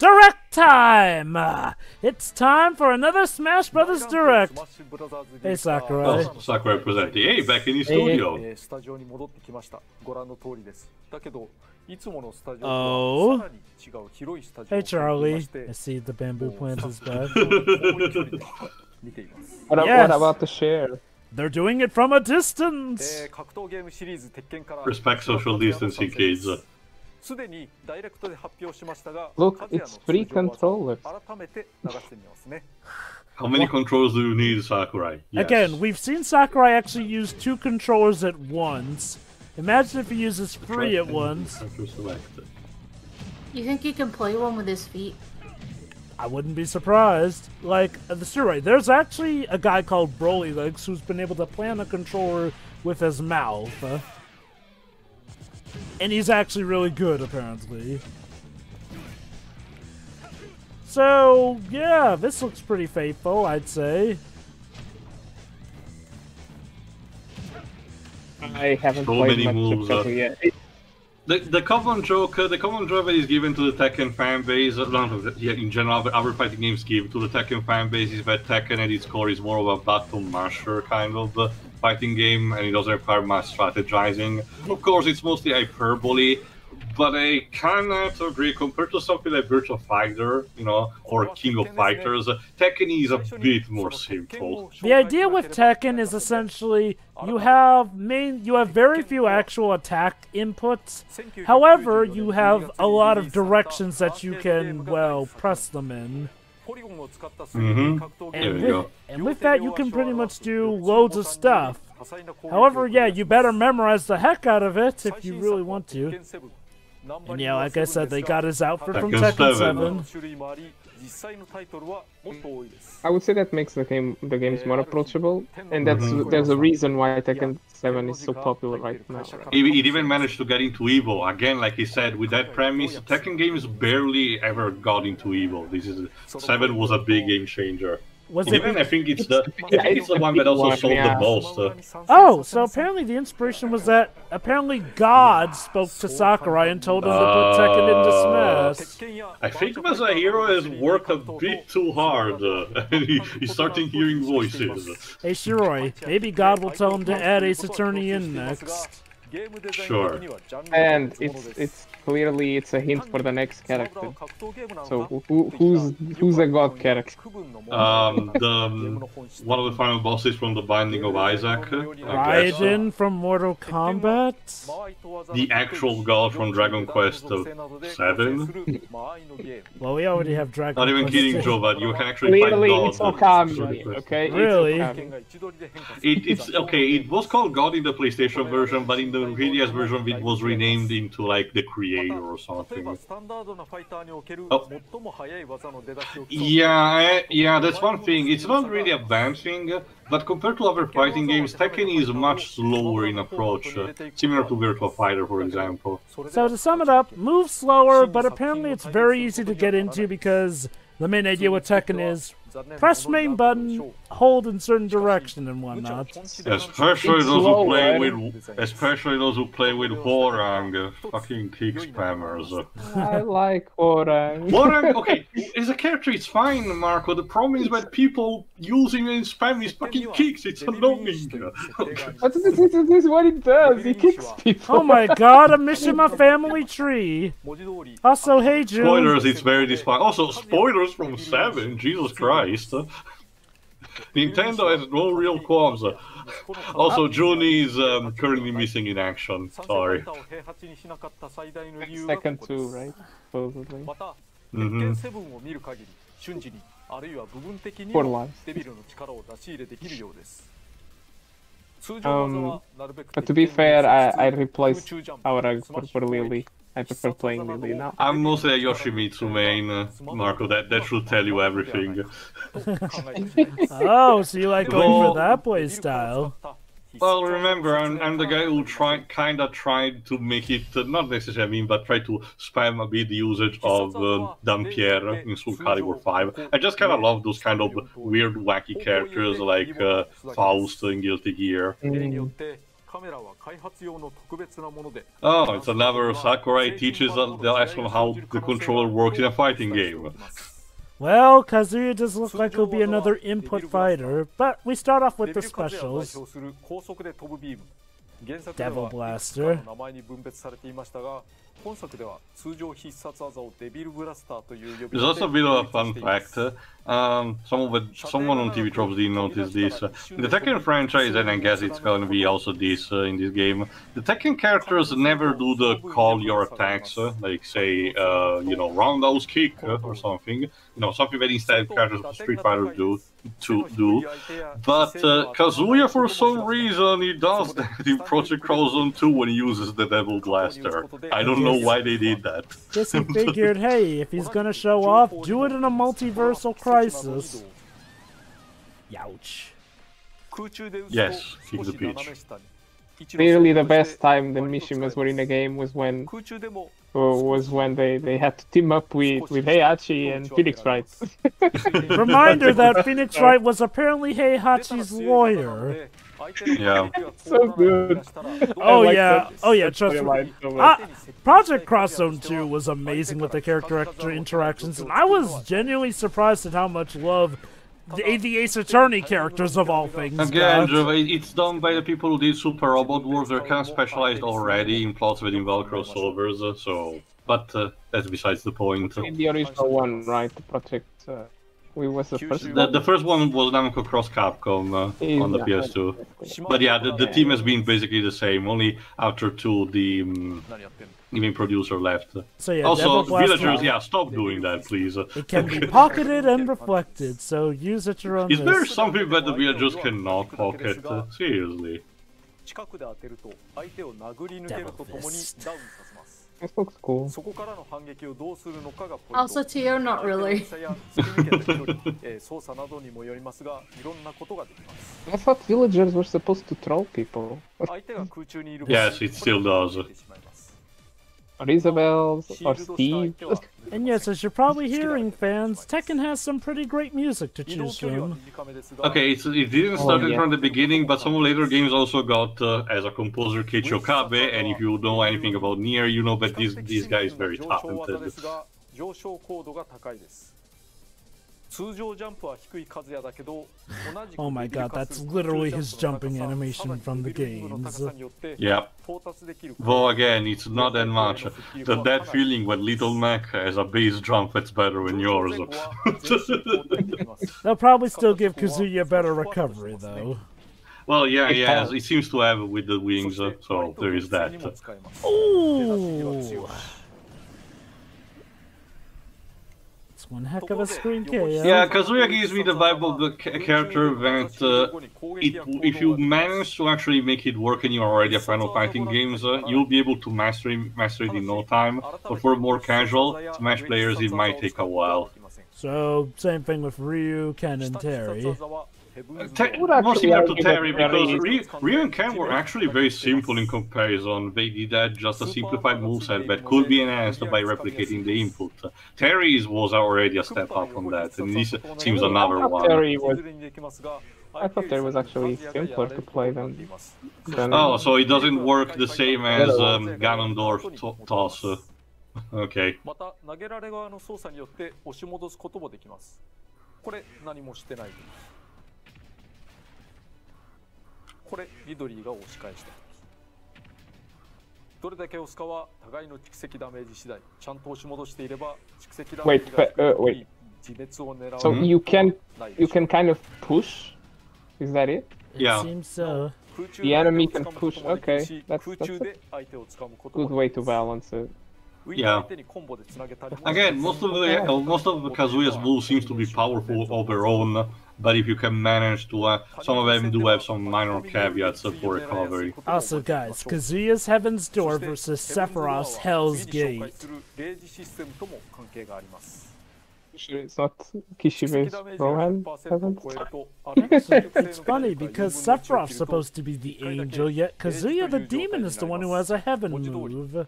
Direct time! It's time for another Smash Brothers Direct. Hey, Sakurai. Oh, Sakurai presenting. Hey, back in the studio. Oh. Hey, Charlie. I see the bamboo plant is back. What about the share? They're doing it from a distance. Respect social distancing, kids. Look, it's 3 controllers. How many controllers do you need, Sakurai? Yes. Again, we've seen Sakurai actually use 2 controllers at once. Imagine if he uses 3 at once. You think you can play one with his feet? I wouldn't be surprised. Like, there's actually a guy called Broly Legs who's been able to play on a controller with his mouth. And he's actually really good, apparently. So, yeah, this looks pretty faithful, I'd say. I haven't so played many much moves of yet. The common joke that is given to the Tekken fan base, in general, other fighting games give to the Tekken fan base is that Tekken at its core is more of a button masher kind of fighting game, and it doesn't require much strategizing. Of course, it's mostly hyperbole, but I cannot agree. Compared to something like Virtua Fighter, you know, or King of Fighters, Tekken is a bit more simple. The idea with Tekken is essentially you have very few actual attack inputs. However, you have a lot of directions that you can, well, press them in. And with that, you can pretty much do loads of stuff. However, yeah, you better memorize the heck out of it if you really want to. And yeah, like I said, they got his outfit from Tekken 7. I would say that makes the games more approachable, and there's a reason why Tekken 7 is so popular right now. It even managed to get into Evo. Again, like he said, with that premise, Tekken games barely ever got into Evo. 7 was a big game changer. I think it's the one that also sold the most. Oh, so apparently the inspiration was that apparently God spoke to Sakurai and told him to put Tekken into Smash. I think Masahiro has worked a bit too hard, and he's starting hearing voices. Hey Shiroi, maybe God will tell him to add Ace Attorney in next. Sure. And it's clearly a hint for the next character. So who's a god character? One of the final bosses from the Binding of Isaac. Raiden from Mortal Kombat. The actual god from Dragon Quest 7. Well, we already have Dragon Quest. Not even kidding, Joe, but you can actually fight clearly God. It's Okami, okay? Really? It's okay. It was called God in the PlayStation version, but in the 3DS version, it was renamed into like the Creator or something. Oh. Yeah, that's one thing. It's not really advancing, but compared to other fighting games, Tekken is much slower in approach, similar to Virtua Fighter, for example. So to sum it up, move slower, but apparently it's very easy to get into because the main idea with Tekken is press main button, hold in certain direction and whatnot. Especially those who play with Horang, fucking kick spammers. I like Horang. Horang, okay, as a character it's fine, Marco. The problem is that people using it in spam his fucking kicks. It's annoying. But this is what it does. He kicks people. Oh my god, a Mishima family tree. Also, hey June. Spoilers, it's very disappointing. Also, spoilers from 7. Jesus Christ. Nintendo has no real qualms. Also, June is currently missing in action. Sorry. Second 2, right? Supposedly. For life. But to be fair, I replaced Aurag for Lily. I prefer playing Lily now. I'm mostly a Yoshimitsu main, Marco. That should tell you everything. Oh, so you like going for that play style? Well, remember, I'm the guy who kinda tried to make it, not necessarily but tried to spam a bit the usage of Dampierre in Soul Calibur 5. I just kinda love those kind of weird, wacky characters like Faust in Guilty Gear. Oh, it's another Sakurai teaches the lesson how the controller works in a fighting game. Well, Kazuya does look like he'll be another input fighter, but we start off with the specials. Devil Blaster. There's also a bit of a fun fact. Someone on TV Tropes didn't notice this. In the Tekken franchise, and I guess it's going to be also this in this game, the Tekken characters never do the call your attacks, like say, you know, roundhouse kick or something. You know, something that instead characters of Street Fighter do. But Kazuya, for some reason, he does that in Project Crozone 2 when he uses the Devil Blaster. I don't know why they did that. Guess he figured, hey, if he's gonna show off, do it in a multiversal crisis. Youch. Yes, kick the pitch. Clearly, the best time the Mishimas were in a game was when they had to team up with Heihachi and Phoenix Wright. Reminder that Phoenix Wright was apparently Heihachi's lawyer. Yeah. So good. Oh yeah, oh yeah, trust me. Project Cross Zone 2 was amazing with the character interactions, and I was genuinely surprised at how much love the Ace Attorney characters of all things. Again, it's done by the people who did Super Robot Wars. They're kind of specialized already in plots that involve crossovers, so... But that's besides the point. In the original one, right? The Project... we was the first one? The first one was Namco Cross Capcom on the PS2. But yeah, the team has been basically the same, only after 2 the even producer left. So yeah, also, villagers, yeah, stop doing that, please. It can be pocketed and reflected, so use it your own. Is there something that the villagers cannot pocket? Seriously. Devil Fist. This looks cool. Also, Tio, not really. I thought villagers were supposed to troll people. Yes, it still does. Or Isabel's, or Steve. And yes, as you're probably hearing, fans, Tekken has some pretty great music to choose from. Okay, it didn't start from the beginning, but some later games also got, as a composer, Keiichi Okabe, and if you know anything about Nier, you know that this guy is very talented. Oh my god, that's literally his jumping animation from the games. Yeah. Though again, it's not that much. That feeling when Little Mac has a bass jump that's better than yours. They'll probably still give Kazuya better recovery, though. Well, yeah, it seems to have with the wings, so there is that. Ooh! One heck of a screen KO. Yeah, Kazuya gives me the vibe of the character that if you manage to actually make it work and you're already a fan of fighting games, you'll be able to master it in no time. But for more casual Smash players, it might take a while. So, same thing with Ryu, Ken, and Terry. More similar to Terry, because Ryu and Ken were actually very simple in comparison. They did that just a simplified moveset that could be enhanced by replicating the input. Terry's was already a step up from that, and this seems another one. I thought Terry was actually simpler to play than... Oh, so it doesn't work the same as Ganondorf toss. Okay. Wait. So you can kind of push? Is that it? Yeah. It seems so. The enemy can push. Okay, that's a good way to balance it. Yeah. Again, most of the Kazuya's moves seems to be powerful of their own, but if you can manage to, some of them do have some minor caveats for recovery. Also, guys, Kazuya's Heaven's Door versus Sephiroth's Hell's Gate. It's not Kishibe's Rohan Heaven's? It's funny because Sephiroth's supposed to be the angel, yet Kazuya the demon is the one who has a heaven move.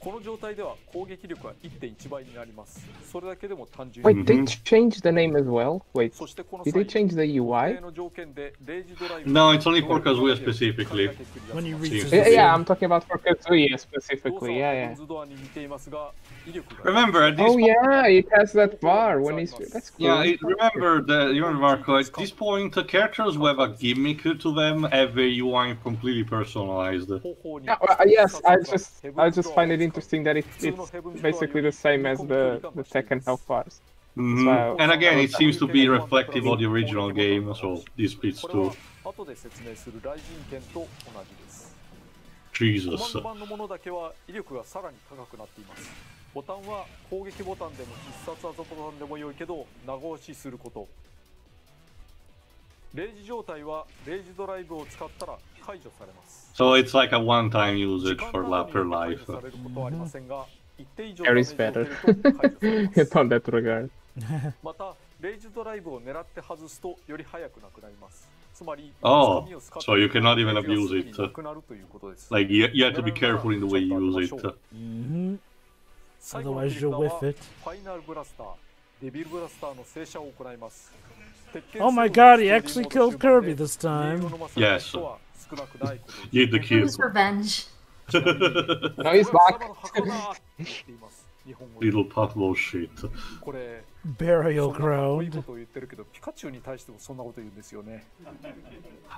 Wait, they changed the name as well? Wait, did they change the UI? No, it's only for Kazuya specifically. When you reach Yeah, I'm talking about for Kazuya specifically, yeah. Remember, at this Oh yeah, it has that bar when he's... That's cool. Yeah, remember, Marco, at this point, characters who have a gimmick to them have a UI completely personalized. Yes, I just find it interesting that it's basically the same as the Tekken health bars. And again, it seems to be reflective of the original game, so this fits too. Jesus. ボタンは攻撃ボタンでも必殺技ボタンでも良いけど長押しすること。レイジ状態はレイジドライブを使ったら解除されます。So it's like a one-time usage for per life. Carries better on that regard. またレイジドライブを狙って外すとより早くなくなります。つまり Oh, so you cannot even abuse it. Like you have to be careful in the way you use it. Otherwise you'll whiff it. Oh my god, he actually killed Kirby this time. Yes. You the kill. Revenge. No, he's back. Little Pavlo shit. Burial ground.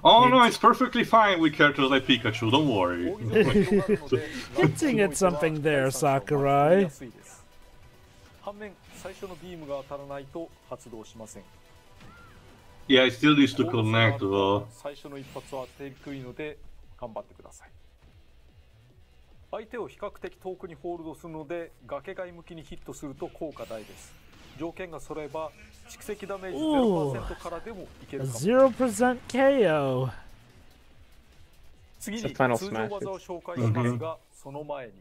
Oh no, it's perfectly fine with characters like Pikachu, don't worry. Hinting at something there, Sakurai. Yeah, it still needs to connect though. 相手を比較的遠くにホールドするので崖外向きにヒットすると効果大です。条件が揃えば蓄積ダメージ 0% からでもいけるかも。0% KO. 次に通常技を紹介しますが、その前に。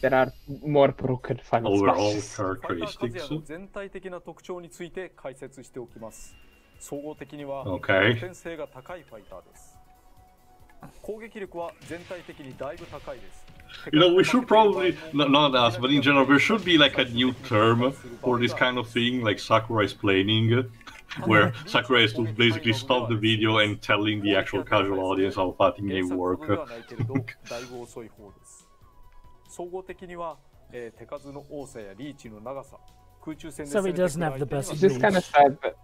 There are more broken final characteristics. 全体的な特徴について解説しておきます。総合的にはOkay. 点性が高いファイターです。 攻撃力は全体的にだいぶ高いです。 You know, we should probably, not us, but in general, there should be like a new term for this kind of thing, like Sakurai explaining, where Sakurai has to basically stop the video and telling the actual casual audience how fighting game work. 総合的には手数の多さやリーチの長さ、空中戦で So he doesn't have the best It's just kind of sad, but...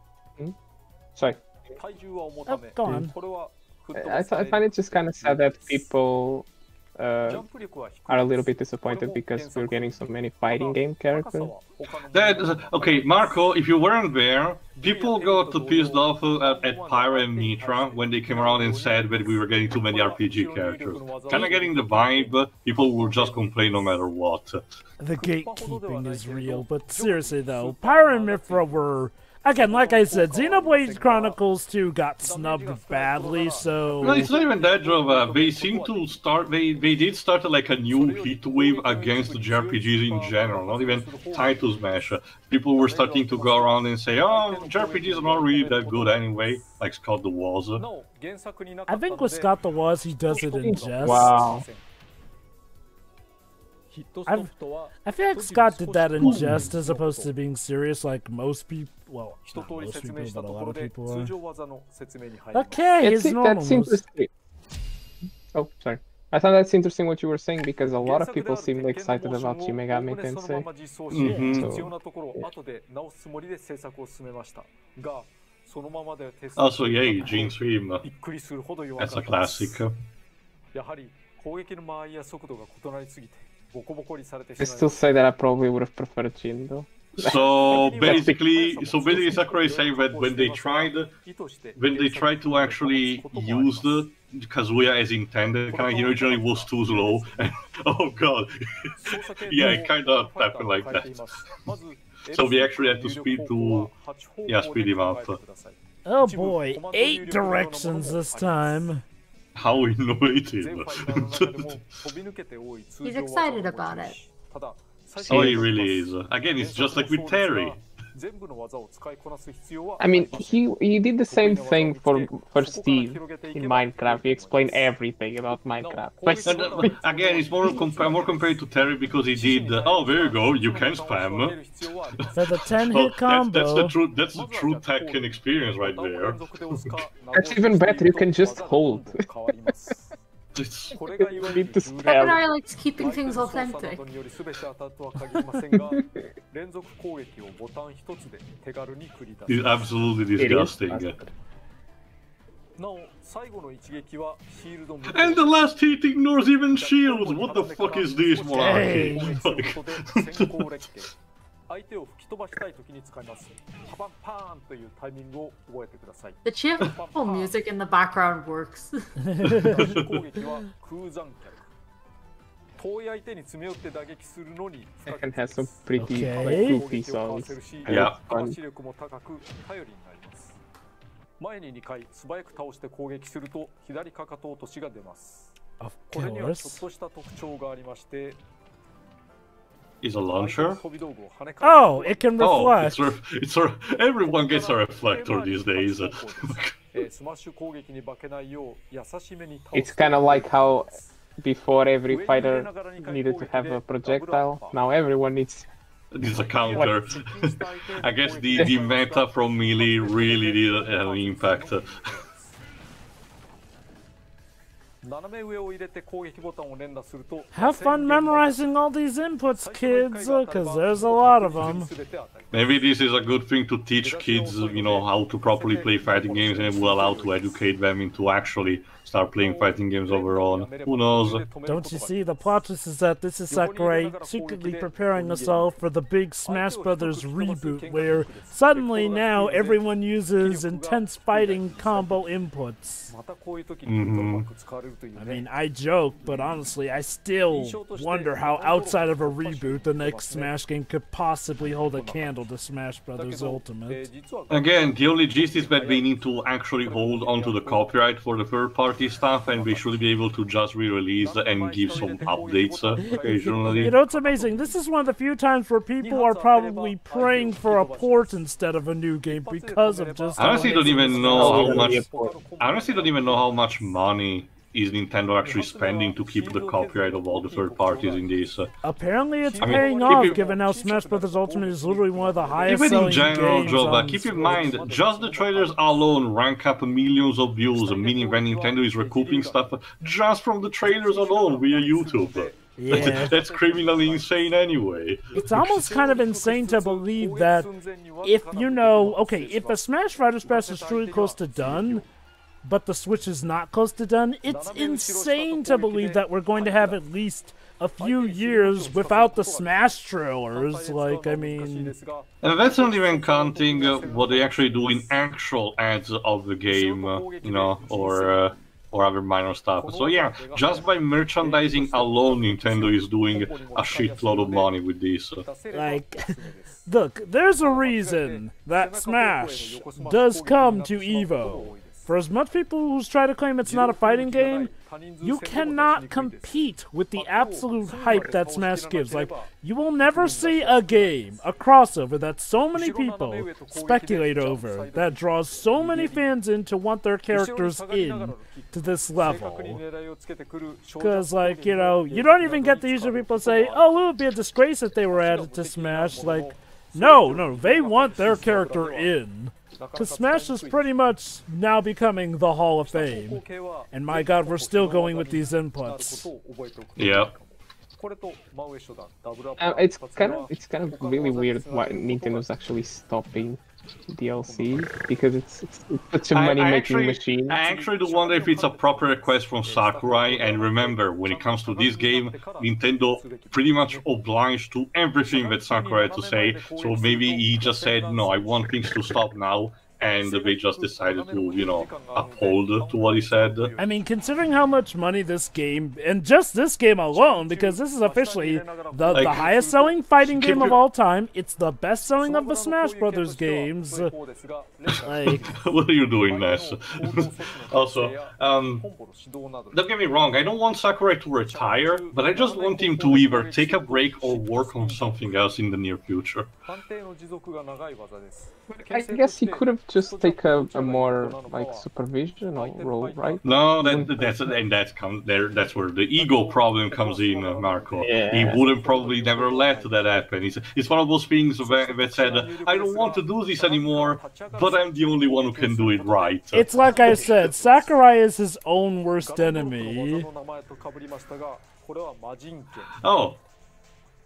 Sorry. 体重は重ため、 go on. これは I find it just kind of sad that people are a little bit disappointed because we're getting so many fighting game characters. Okay, Marco, if you weren't there, people got pissed off at Pyra and Mitra when they came around and said that we were getting too many RPG characters. Kinda getting the vibe, people will just complain no matter what. The gatekeeping is real, but seriously though, Pyra and Mithra were... Again, like I said, Xenoblade Chronicles 2 got snubbed badly, so... No, it's not even that, Jova. They seem to start... They did start like a new heat wave against JRPGs in general, not even tied to Smash. People were starting to go around and say, oh, JRPGs are not really that good anyway, like Scott the Was. I think with Scott the Was, he does it in jest. Wow. I feel like Scott did that in jest as opposed to being serious like most people. Well, not most people, but a lot of people are. Okay, his normal that's interesting. Oh, sorry. I thought that's interesting what you were saying because a lot of people seem excited about Shin Megami Tensei. Also, yeah, Eugene Stream. That's a classic. I still say that I probably would have preferred Jin though. So basically Sakurai is saying that when they tried to actually use the Kazuya as intended, he originally was too slow. And, oh god, yeah, it kind of happened like that. So we actually had to speed him up. Oh boy, 8 directions this time. How innovative! He's excited about it. Oh, he really is. Again, it's just like with Terry. I mean, he did the same thing for Steve in Minecraft. He explained everything about Minecraft. Again, it's more compared to Terry because he did. Oh, there you go. You can spam. For the 10-hit combo. That's the true Tekken experience right there. That's even better. You can just hold. Sakurai likes keeping things authentic. It's absolutely disgusting. And the last hit ignores even shields! What the fuck is this, Monkey? The cheerful music in the background works. Tekken has some pretty goofy songs. Yeah. Of course. Is a launcher? Oh, it can reflect. Oh, everyone gets a reflector these days. It's kind of like how before every fighter needed to have a projectile, now everyone needs... It's a counter. I guess the meta from Melee really did have an impact. Have fun memorizing all these inputs, kids, because there's a lot of them. Maybe this is a good thing to teach kids, you know, how to properly play fighting games, and it will allow to educate them into actually start playing fighting games overall. Who knows? Don't you see, the plot twist is that this is Sakurai secretly preparing us all for the big Smash Brothers reboot, where suddenly now everyone uses intense fighting combo inputs. I mean, I joke, but honestly, I still wonder how outside of a reboot the next Smash game could possibly hold a candle to Smash Brothers Ultimate. Again, the only gist is that they need to actually hold onto the copyright for the third-party stuff, and we should be able to just re-release and give some updates occasionally. You know, it's amazing. This is one of the few times where people are probably praying for a port instead of a new game because of just... I honestly don't even know how much... I honestly don't even know how much money is Nintendo actually spending to keep the copyright of all the third parties in this? Apparently it's paying off, given how Smash Bros. Ultimate is literally one of the highest selling games on keep in mind, just the trailers alone rank up millions of views, meaning that Nintendo is recouping stuff just from the trailers alone via YouTube. Yeah. That's criminally insane anyway. It's almost kind of insane to believe that if, you know, okay, if a Smash Bros. Press is truly close to done, but the Switch is not close to done, it's insane to believe that we're going to have at least a few years without the Smash trailers. Like, I mean... And that's not even counting what they actually do in actual ads of the game, you know, or other minor stuff. So yeah, just by merchandising alone, Nintendo is doing a shitload of money with this. Like, look, there's a reason that Smash does come to EVO. For as much people who try to claim it's not a fighting game, you cannot compete with the absolute hype that Smash gives. Like, you will never see a game, a crossover that so many people speculate over, that draws so many fans in to want their characters in to this level. Because, like, you know, you don't even get the usual people say, oh, it would be a disgrace if they were added to Smash. Like, no, they want their character in. Because Smash is pretty much now becoming the Hall of Fame. And my god, we're still going with these inputs. Yep. It's kind of really weird why Nintendo's actually stopping DLC, because it's such a money-making machine. I actually do wonder if it's a proper request from Sakurai, and remember, when it comes to this game, Nintendo pretty much obliged to everything that Sakurai had to say, so maybe he just said, no, I want things to stop now, and they just decided to, you know, uphold to what he said. I mean, considering how much money this game, and just this game alone, because this is officially the highest selling fighting game of all time, it's the best selling of the Smash Brothers games. Like, what are you doing, Ness? Also, don't get me wrong, I don't want Sakurai to retire, but I just want him to either take a break or work on something else in the near future. I guess he could have just taken a more like supervisional role, right? No, that's where the ego problem comes in, Marco. Yeah. He wouldn't probably never let that happen. It's one of those things that said, I don't want to do this anymore, but I'm the only one who can do it right. It's like I said, Sakurai is his own worst enemy. Oh,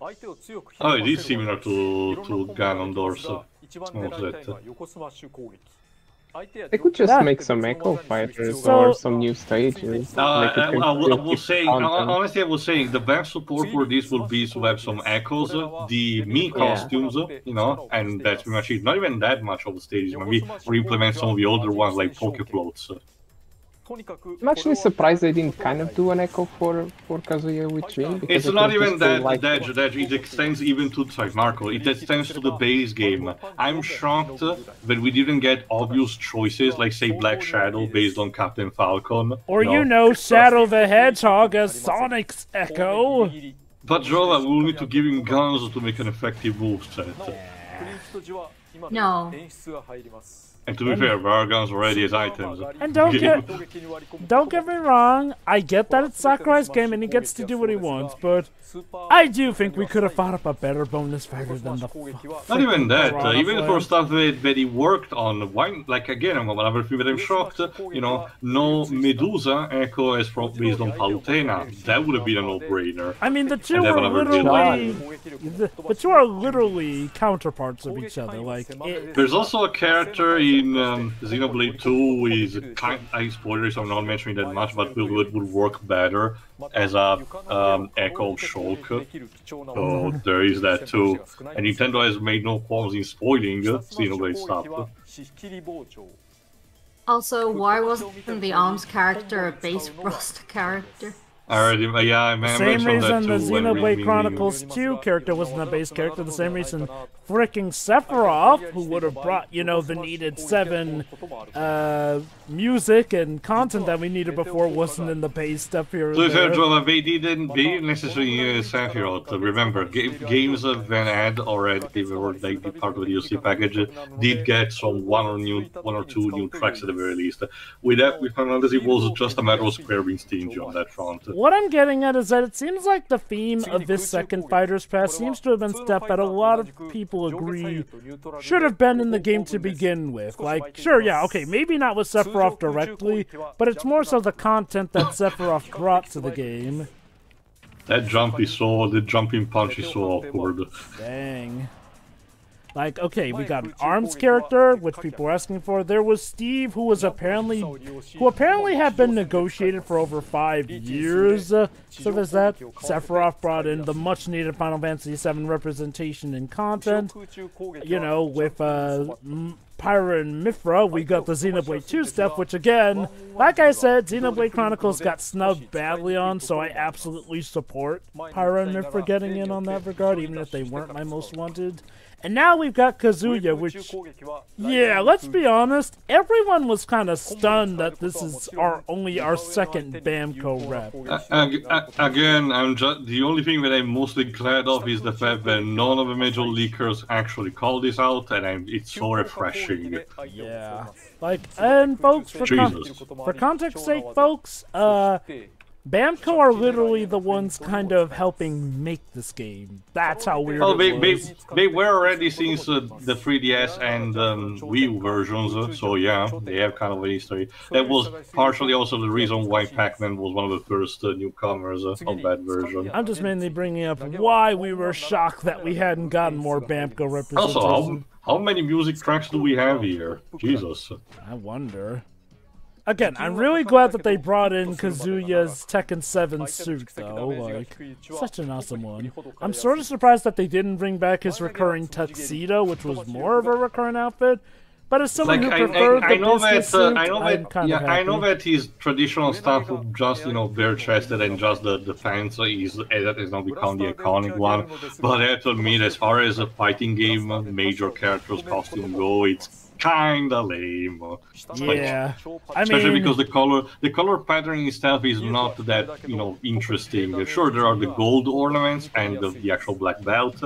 it is similar to Ganondorf's moveset. They could just make some echo fighters or some new stages. I was saying, honestly, I was saying the best support for this would be to have some echoes, the Mii costumes, you know, and that's pretty much it. Not even that much of the stages, maybe re-implement some of the older ones like Poke Floats. I'm actually surprised they didn't kind of do an echo for Kazuya with Jin. It's not even that, it extends even to, sorry Marco, it extends to the base game. I'm shocked that we didn't get obvious choices like say Black Shadow based on Captain Falcon. Or you know, Shadow the Hedgehog as Sonic's echo. But Jola, we'll need to give him guns to make an effective moveset. No. And to be fair, there are guns already as items. And don't get me wrong, I get that it's Sakurai's game and he gets to do what he wants, but I do think we could have thought up a better bonus fighter than the not even that, even for stuff that he worked on. Why, like again, another thing that I'm shocked, you know, no Medusa echo is based on Palutena. That would have been a no-brainer. I mean, the two are literally counterparts of each other. Like, there's also a character in Xenoblade 2 who is spoilers, so I'm not mentioning that much, but would work better as a echo Shulk. So there is that too. And Nintendo has made no qualms in spoiling Xenoblade stuff. Also, why wasn't the ARMS character a base roster character? I same reason the too, Xenoblade Chronicles 2 character wasn't a base character, the same reason fricking Sephiroth, who would have brought, you know, the needed 7 music and content that we needed before wasn't in the base stuff here. So they didn't necessarily Sephiroth. Remember, games that had already were like part of the DLC package did get some one or two new tracks at the very least. With Final Fantasy, it was just a matter of Square being stingy on that front. What I'm getting at is that it seems like the theme of this second Fighter's Pass seems to have been stuff that a lot of people agree should have been in the game to begin with. Like, sure, yeah, okay, maybe not with Sephiroth directly, but it's more so the content that Sephiroth brought to the game. That the jumping punch is so awkward. Dang. Like, okay, we got an ARMS character, which people were asking for. There was Steve, who apparently had been negotiated for over 5 years. So there's that. Sephiroth brought in the much-needed Final Fantasy VII representation and content. You know, with Pyra and Mithra, we got the Xenoblade 2 stuff, which again, like I said, Xenoblade Chronicles got snubbed badly on, so I absolutely support Pyra and Mithra getting in on that regard, even if they weren't my most wanted. And now we've got Kazuya, which, yeah, let's be honest, everyone was kind of stunned that this is only our second Bamco rep. Again, the only thing that I'm mostly glad of is the fact that none of the major leakers actually called this out, and it's so refreshing. Yeah. Like, and folks, for context's sake, folks, Bamco are literally the ones kind of helping make this game. That's how weird it was. They were already since the 3DS and Wii U versions, so yeah, they have kind of a history. That was partially also the reason why Pac-Man was one of the first newcomers of that version. I'm just mainly bringing up why we were shocked that we hadn't gotten more Bamco representation. Also, how many music tracks do we have here? Jesus. I wonder. Again, I'm really glad that they brought in Kazuya's Tekken 7 suit, though. Like, such an awesome one. I'm sort of surprised that they didn't bring back his recurring tuxedo, which was more of a recurrent outfit. But as someone Like, who preferred I the know business that, suit, I know I'm that, kind yeah, of I know happy. that his traditional stuff of just, bare-chested and just the pants that is now become the iconic one. But I have to admit, as far as a fighting game major character's costume go, it's kinda lame. Yeah, I Especially mean, because the color patterning itself is not that, interesting. Sure, there are the gold ornaments and the actual black belt,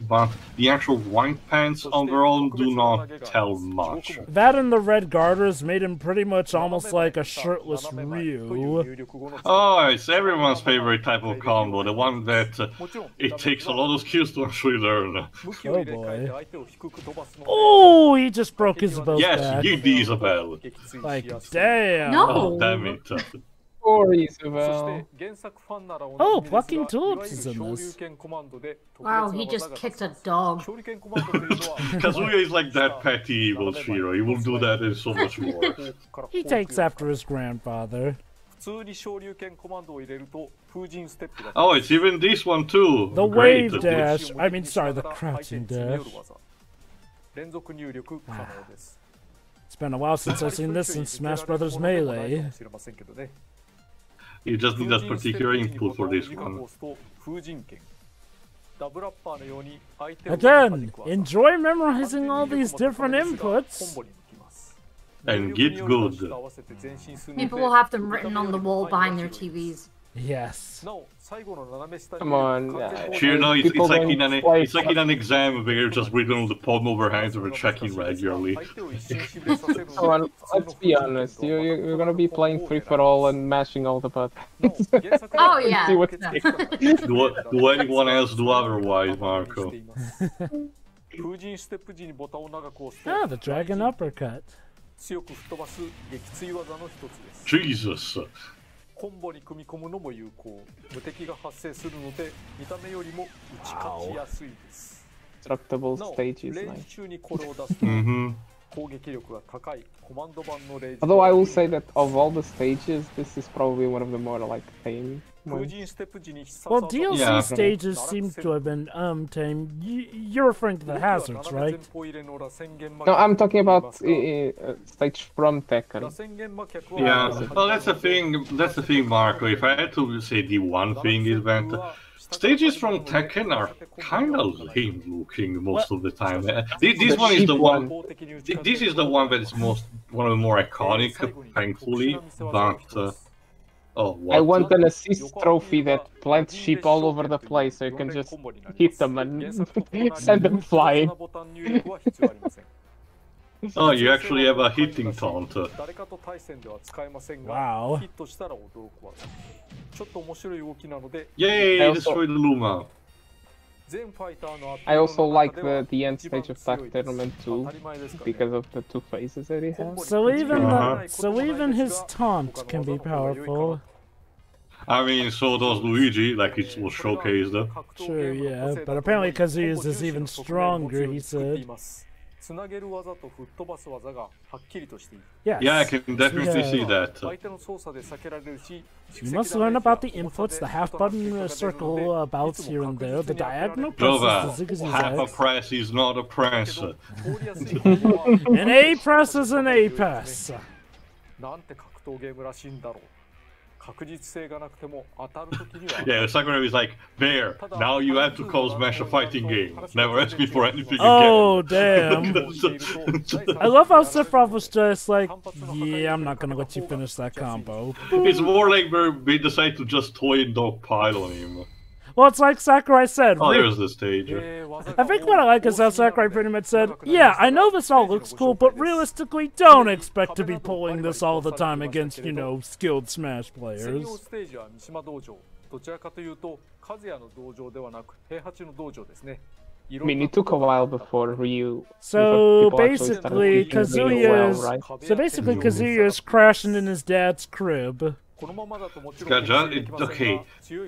but the actual white pants overall do not tell much. that and the red garters made him pretty much almost like a shirtless Ryu. Oh, it's everyone's favorite type of combo, the one that it takes a lot of skills to actually learn. Oh boy. Oh, he just broke Isabel's Yes, back. give the Isabel. Like, damn. No. Oh, damn it. Poor Isabel. Oh, plucking tulips is in this. Wow, he just kicked a dog. Kazuya is like that petty evil Shiro. He will do that and so much more. He takes after his grandfather. Oh, it's even this one too. The Great. wave dash. I mean, sorry, the crouching dash. It's been a while since I've seen this in Smash Brothers Melee. You just need that particular input for this one. Again, enjoy memorizing all these different inputs. And get good. People will have them written on the wall behind their TVs. Yes. Come on. Sure, no, it's People like don't in an play it's like in an exam where you're just reading on the palm of our hands and we're checking regularly. Come on, let's be honest. You're gonna be playing free for all and mashing all the buttons. Oh yeah. See what's No. Do anyone else do otherwise, Marco? Ah, the dragon uppercut. Jesus. コンボに組み込むのも有効。無敵が発生するので、見た目よりも打ち勝ちやすいです。 Destructible なお、 stages 練 like. 習にこれを出すと Mm-hmm. 攻撃力が高いコマンド版のレイジ。 Although I will say that of all the stages, this is probably one of the more like tame 風 ones. 神ステップ時に必殺 Well, 技 DLC Yeah. stages seem to have been tame. You're referring to the hazards, right? No, I'm talking about stage from Tekken. Yeah. Well, that's the thing. That's the thing, Marco. If I had to say the one thing is that stages from Tekken are kind of lame looking most of the time. This one is the one. This is the one that is one of the more iconic, thankfully. But oh, what? I want an assist trophy that plants sheep all over the place so you can just hit them and send them flying. Oh, you actually have a hitting taunt. Wow. Yay! I also- Destroy the Luma. I also like the end stage of Tag Tournament too, because of the two phases that he has. So even Uh-huh. even his taunt can be powerful. I mean, so does Luigi, like it was showcased. Sure, yeah, but apparently Kazuya's is even stronger, he said. Yes. Yeah, I can definitely Yeah. see that. You must learn about the inputs, the half button circle bouts here and there, the diagonal Jova, presses, the half a zigzags. press is not a press. An A press is an A press. なんて格闘ゲームらしいんだろう。確実性がなくても当たるときには Yeah, Sakurai is like, there, now you have to call Smash a fighting game. Never ask me for anything Oh, again. damn. I love how Sephiroth was just like, yeah, I'm not gonna let you finish that combo. It's more like we decide to just toy and dogpile on him. Well, it's like Sakurai said. Oh, there's the stage. I think what I like is how Sakurai pretty much said, yeah, I know this all looks cool, but realistically, don't expect to be pulling this all the time against, skilled Smash 専用 players. ステージは三島道場。どちらかというと、和也の道場ではなく、平八の道場ですね。 I mean, it took a while before Ryu. So before people actually started basically, playing Ryu well, Kazuya's right? Kazuya's crashing in his dad's crib. Okay,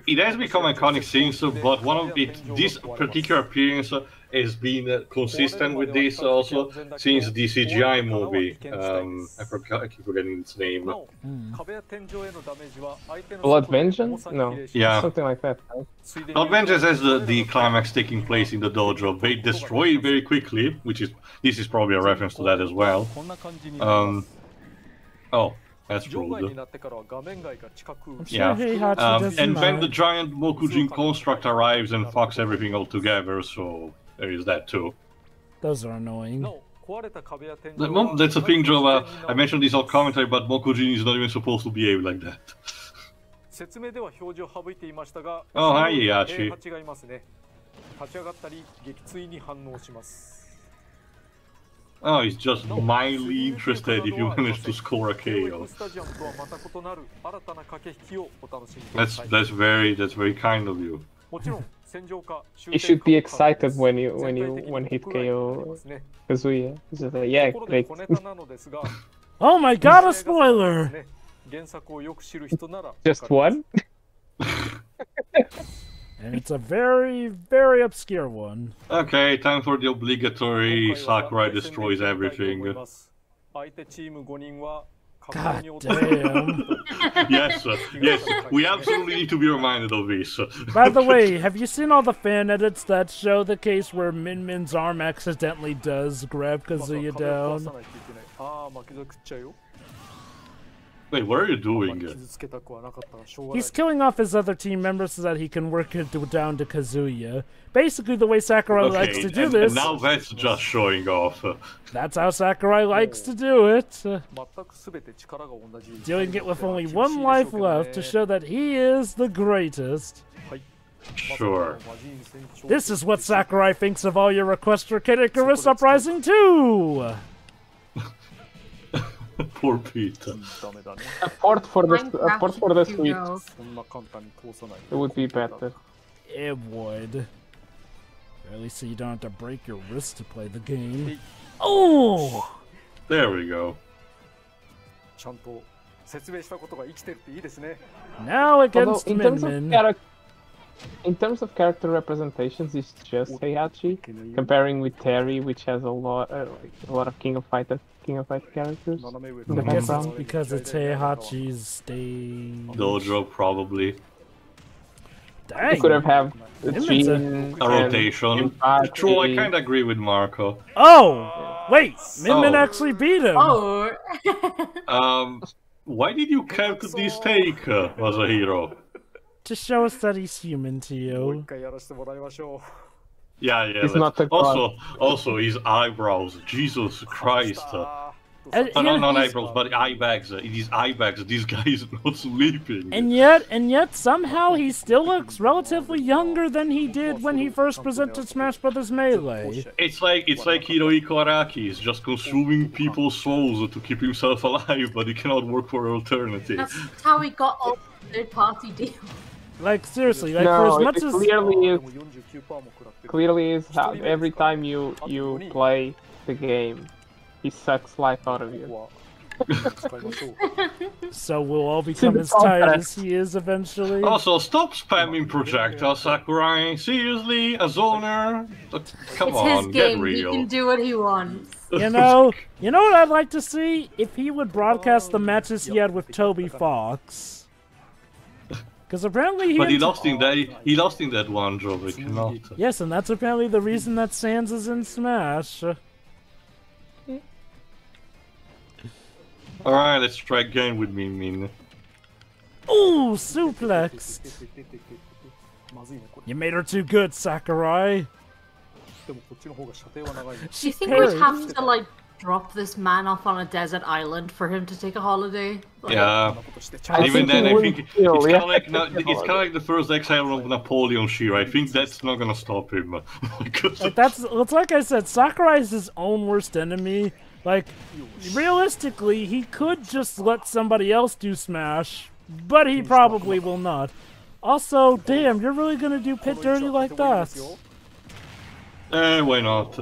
it has become iconic since, but one of this particular appearance has been consistent with this also since the CGI movie. I keep forgetting its name. Blood Vengeance? No. Yeah. Something like that. Right? Blood Vengeance has the climax taking place in the dojo. They destroy it very quickly, this is probably a reference to that as well. Oh. That's rude. Yeah. And then the giant Mokujin construct arrives and fucks everything all together, so there is that too. Those are annoying. That's the thing, Joe. I mentioned this all commentary, but Mokujin is not even supposed to behave like that. Oh, hi, Yachi. Oh, he's just mildly interested if you manage to score a KO. That's very kind of you. You should be excited when hit KO Kazuya. He's just like, yeah, great. Oh my god, a spoiler! Just one? And it's a very, very obscure one. Okay, time for the obligatory Sakurai destroys everything. God damn. Yes, we absolutely need to be reminded of this. By the way, have you seen all the fan edits that show the case where Min Min's arm accidentally does grab Kazuya down? Wait, what are you doing? He's killing off his other team members so that he can work it down to Kazuya. Basically, the way Sakurai likes to do this. And now that's just showing off. That's how Sakurai likes to do it. Doing it with only one life left to show that he is the greatest. Sure. This is what Sakurai thinks of all your requests for Kid Icarus Uprising 2! Poor Peter. A port for the Switch. It would be better. It would. At least so you don't have to break your wrist to play the game. Oh! There we go. Now against Min Min. In terms of character representations, it's just Heihachi, comparing with Terry, which has a lot of King of Fighter characters. I guess it's because it's Heihachi's stage. Dojo, probably. Dang. You could have the Gene, a rotation. True, I kind of agree with Marco. Oh! Wait! Min Min actually beat him! Oh! Why did you count this take, Masahiro? To show us that he's human to you. Yeah. He's not the god. Also, his eyebrows. Jesus Christ. Not eyebrows, but eye bags. It is eye bags. This guy is not sleeping. And yet, somehow he still looks relatively younger than he did when he first presented Smash Bros. Melee. It's like Hirohiko Araki is just consuming people's souls to keep himself alive, but he cannot work for an alternative. That's how he got all the third-party deals. Like seriously, like no, for as much as clearly is how every time you play the game, he sucks life out of you. So we'll all become as tired as he is eventually. Also, stop spamming projectile, Sakurai. Seriously, a zoner? Come on, get real. He can do what he wants. You know what I'd like to see? If he would broadcast the matches he had with Toby Fox. Because apparently he lost in that one job, he cannot. Yes, and that's apparently the reason that Sans is in Smash. Alright, let's try again with Min Min. Ooh, suplexed! You made her too good, Sakurai. Do you think we'd have to, like, drop this man off on a desert island for him to take a holiday? Like, yeah. Even then, I think it's kind of like the first exile of Napoleon Shira. I think that's not gonna stop him. It's like I said, Sakurai is his own worst enemy. Like, realistically, he could just let somebody else do Smash, but he probably will not. Also, damn, you're really gonna do Pit Dirty like that? Why not?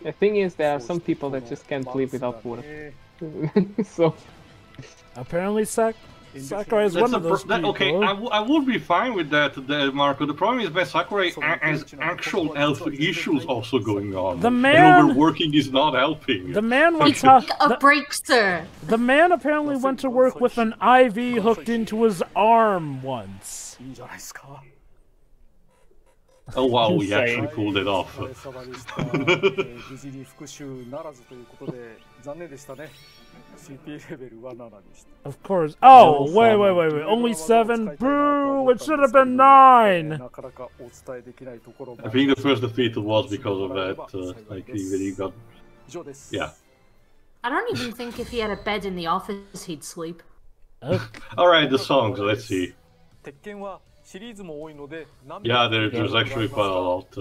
The thing is, there are some people that just can't live without work. So... Apparently, Sakurai is one of those people. Okay, I would be fine with that, Marco. The problem is that Sakurai has actual health issues also going on. The man... And overworking is not helping. The man went Take a break, sir. The man apparently went to work with an IV hooked into his arm once. Oh wow, he actually pulled it off. Of course. Oh, wait. Only 7? Boo! It should have been 9! I think the first defeat was because of that. Like, he got... Yeah. I don't even think if he had a bed in the office, he'd sleep. Alright, the songs, let's see. Yeah, there's actually quite a lot.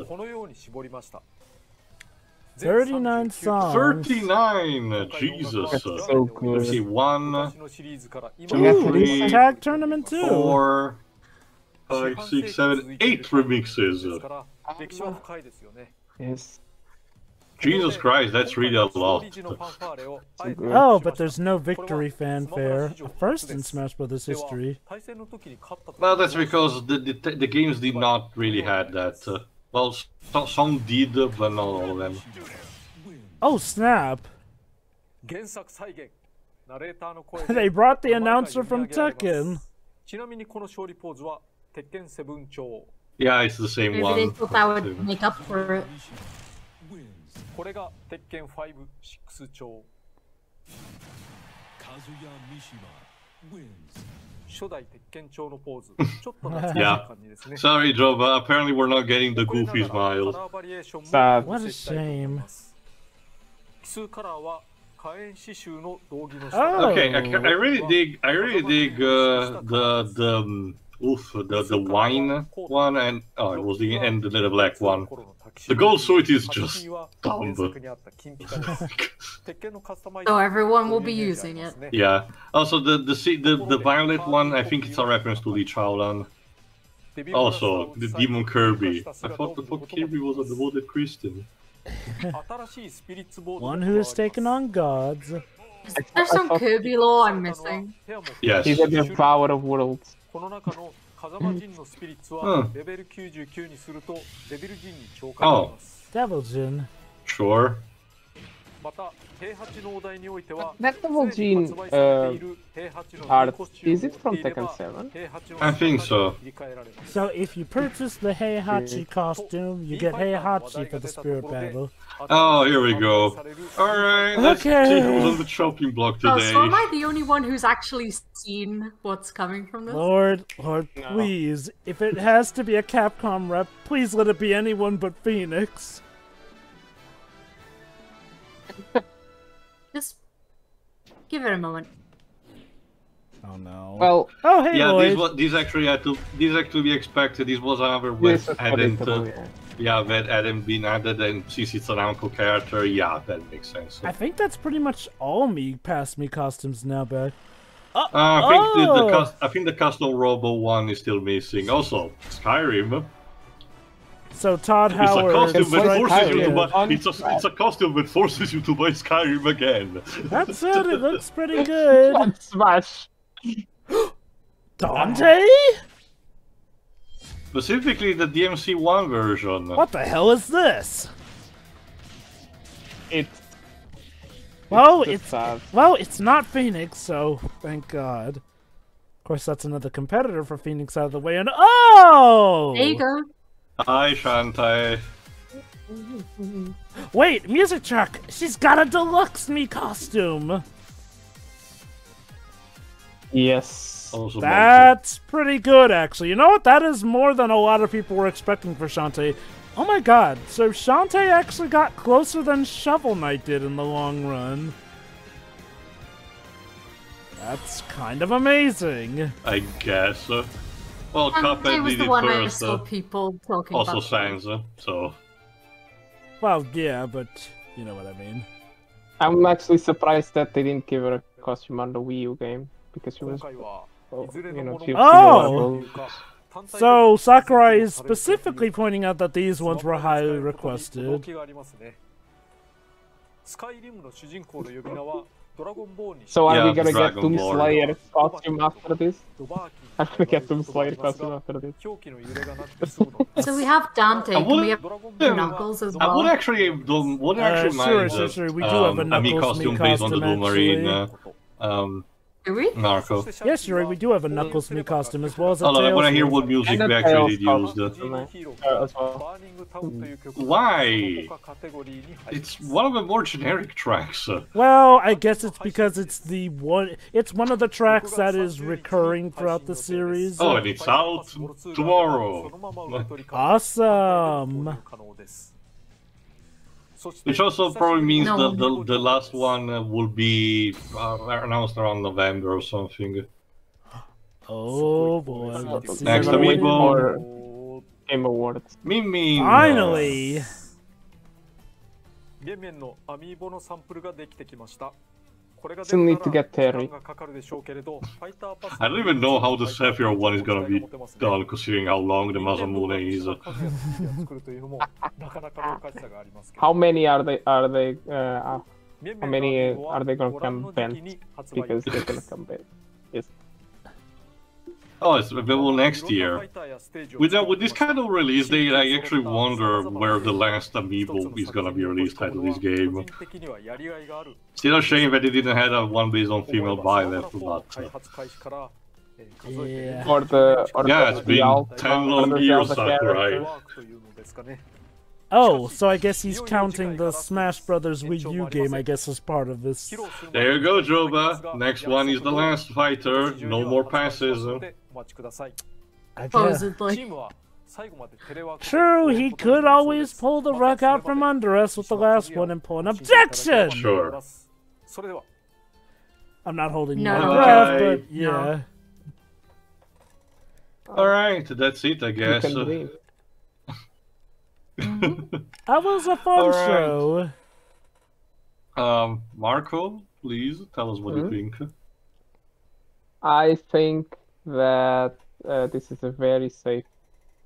39 songs. 39! Jesus. That's so good. Let's see, 1, 2, Ooh, 3, tag tournament too. 4, 5, 6, 7, 8 remixes. Yes. Jesus Christ, that's really a lot. Oh, but there's no victory fanfare. A first in Smash Bros. History. Well, that's because the games did not really have that. Well, some did, but not all of them. Oh, snap. They brought the announcer from Tekken. Yeah, it's the same Maybe one. they thought that would make up for it. これが鉄拳5 6丁 初代鉄拳調のポーズちょっと懐かしい感じですね Sorry, Joe, but apparently we're not getting the goofy smile. Sad. What a shame. 奇数カラーは火炎刺繍の道着の Oh. Okay, I really dig the wine one and it was the and the little black one. The gold suit is just dumb. So everyone will be using it. Yeah. Also the violet one, I think it's a reference to Lee Chaolan. Also, the Demon Kirby. I thought Kirby was a devoted Christian. One who has taken on gods. Is there some Kirby lore I'm missing? Yes. He's a devourer of worlds. 風間陣のスピリッツはレベル99にするとデビル陣に超過できます。Devil Jin. Sure. また、平八のお題においては、 That Devil Jin art, is it from Tekken 7? I think so. So if you purchase the Heihachi costume, you get Heihachi for the spirit battle. Oh, here we go. Alright, let's see who's on the chopping block Oh, today. so am I the only one who's actually seen what's coming from this? Lord, please, if it has to be a Capcom rep, please let it be anyone but Phoenix. Just give it a moment. Oh no. Well, oh hey yeah, Lloyd. these actually had to be expected. This was another with hadn't that hadn't been added, and since it's an uncle character, yeah, that makes sense. I think that's pretty much all past me costumes now, back. I think the custom Robo one is still missing. Also, Skyrim. So Todd Howard. It's a costume that forces you to buy Skyrim again. That's it. It looks pretty good. Smash. Dante? Specifically the DMC1 version. What the hell is this? Well, it's not Phoenix, so thank God. Of course, that's another competitor for Phoenix out of the way, and oh! There you go. Hi, Shantae. Wait, Music Truck! She's got a deluxe me costume! Yes. That's pretty good, actually. You know what? That is more than a lot of people were expecting for Shantae. Oh my god, so Shantae actually got closer than Shovel Knight did in the long run. That's kind of amazing. I guess. Well, Cuphead was did the it one first. I saw people talking also about. Sansa, so... Well, yeah, but you know what I mean. I'm actually surprised that they didn't give her a costume on the Wii U game, because she was... So Sakurai is specifically pointing out that these ones were highly requested. So are Yeah, we gonna get Dragon Tomb Ball. Slayer costume after this? I'm gonna get Tomb Slayer costume after this. So we have Dante. I Can we have would, Knuckles as I well? would actually mind sure. We do have a me Knuckles costume based on the costume, Boomerang, Do we? Marco. Yes, Yuri, we do have a Knuckles me costume as well as a Although I Tails want to hear one. what music And we a actually Tails did use. as well. Why? It's one of the more generic tracks. Well, I guess it's because it's it's one of the tracks that is recurring throughout the series. Oh, and it's out tomorrow. Awesome. Which also probably means No. the last one will be announced around November or something. Oh boy, let's see. Next We're gonna wait amiibo. for Game Awards. Mimi. Finally! 現面のアミーボのサンプルができてきました。これが Still need to get 時 Terry. 間がかかるでしょうけれど、ファイターパス I don't even know how the Sapphire one is gonna be done, considering how long the Masamune is. How many are they? How many are they gonna come bent? Because they're gonna come bent. Yes. Oh, it's available next year. With this kind of release date, I actually wonder where the last amiibo is gonna be released out of this game. Still a shame that they didn't have a one based on female Violet, but... Yeah. Yeah, it's been 10 long years, Sakurai. Oh, so I guess he's counting the Smash Brothers Wii U game, I guess, as part of this. There you go, Joba. Next one is the last fighter. No more passes. I guess. Supposedly. True, he could always pull the rug out from under us with the last one and pull an objection! Sure. I'm not holding No. my breath, Okay. but yeah. Alright, that's it, I You guess. can leave. That was a fun Alright. show. Marco, please tell us what you think. I think that this is a very safe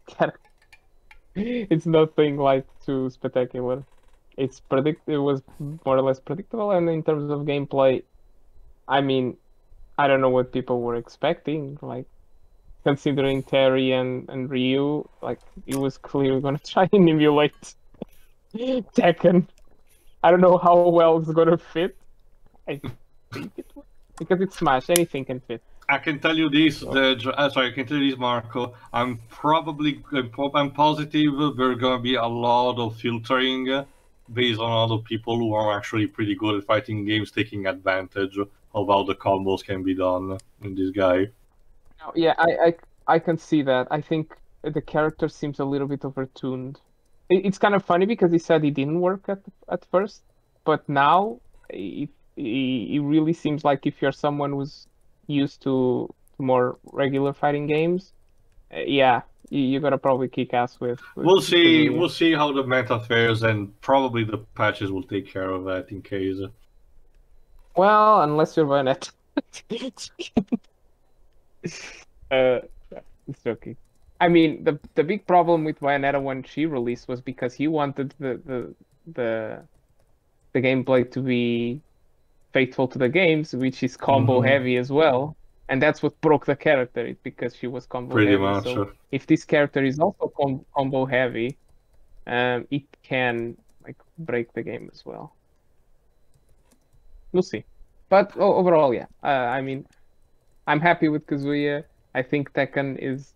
character. It's nothing like too spectacular. It was more or less predictable, and in terms of gameplay, I mean, I don't know what people were expecting. Like, considering Terry and Ryu, like, it was clearly gonna try and emulate Tekken. I don't know how well it's gonna fit. I think it will, because it's Smash, anything can fit. I can tell you this, I can tell you this, Marco. I'm positive there's gonna be a lot of filtering based on other people who are actually pretty good at fighting games, taking advantage of how the combos can be done in this guy. Yeah, I can see that. I think the character seems a little bit overtuned. It's kind of funny because he said he didn't work at first, but now it really seems like if you're someone who's used to more regular fighting games, yeah, you're gonna probably kick ass with We'll see. Kazuya. We'll see how the meta fares, and probably the patches will take care of that in case. Well, unless you're Bayonetta. It's joking. I mean, the big problem with Bayonetta when she released was because he wanted the gameplay to be faithful to the games, which is combo heavy as well, and that's what broke the character. It's because she was combo Pretty heavy. much. So if this character is also combo heavy, it can like break the game as well. We'll see. But overall, yeah. I mean, I'm happy with Kazuya. I think Tekken is